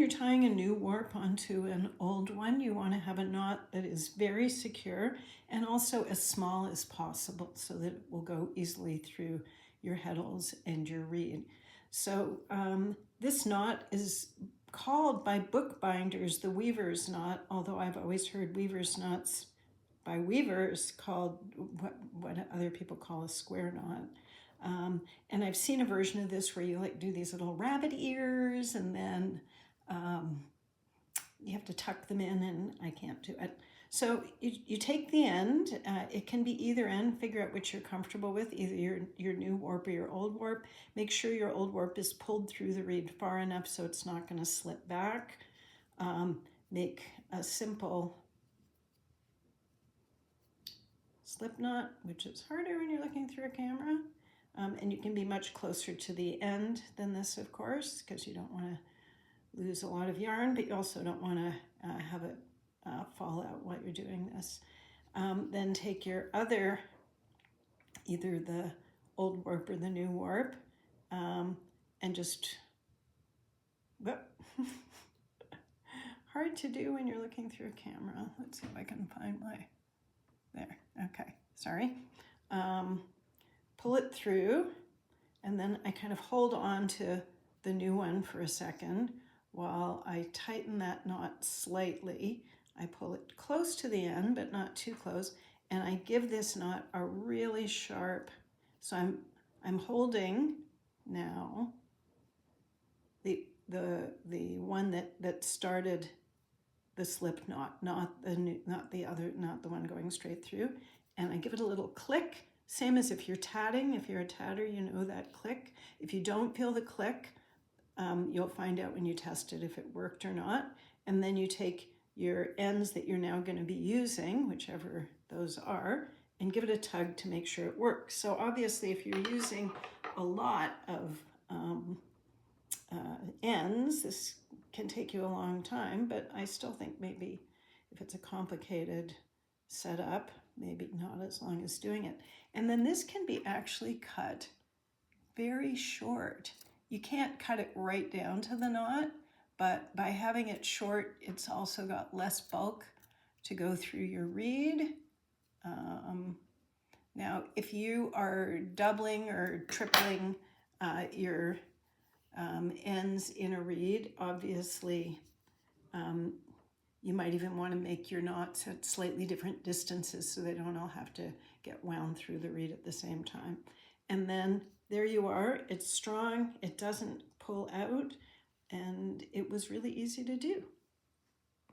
you're tying a new warp onto an old one, you want to have a knot that is very secure and also as small as possible so that it will go easily through your heddles and your reed. So this knot is called by bookbinders the weaver's knot, although I've always heard weaver's knots by weavers called what other people call a square knot. And I've seen a version of this where you like do these little rabbit ears and then you have to tuck them in, and I can't do it. So you take the end, it can be either end, figure out which you're comfortable with, either your new warp or your old warp. Make sure your old warp is pulled through the reed far enough so it's not going to slip back. Make a simple slip knot, which is harder when you're looking through a camera. And you can be much closer to the end than this, of course, because you don't want to lose a lot of yarn, but you also don't want to have it fall out while you're doing this. Then take your other, either the old warp or the new warp, and just, whoop. Hard to do when you're looking through a camera. Let's see if I can find my, there, okay, sorry. Pull it through, and then I kind of hold on to the new one for a second while I tighten that knot slightly. I pull it close to the end, but not too close, and I give this knot a really sharp, so I'm holding now the one that started the slip knot, not the one going straight through, and I give it a little click. Same as if you're tatting. If you're a tatter, you know that click. If you don't feel the click, you'll find out when you test it if it worked or not. And then you take your ends that you're now going to be using, whichever those are, and give it a tug to make sure it works. So obviously, if you're using a lot of ends, this can take you a long time, but I still think maybe if it's a complicated setup, maybe not as long as doing it. And then this can be actually cut very short. You can't cut it right down to the knot, but by having it short, it's also got less bulk to go through your reed. Now, if you are doubling or tripling your ends in a reed, obviously you might even want to make your knots at slightly different distances so they don't all have to get wound through the reed at the same time. And then there you are. It's strong. It doesn't pull out. And it was really easy to do.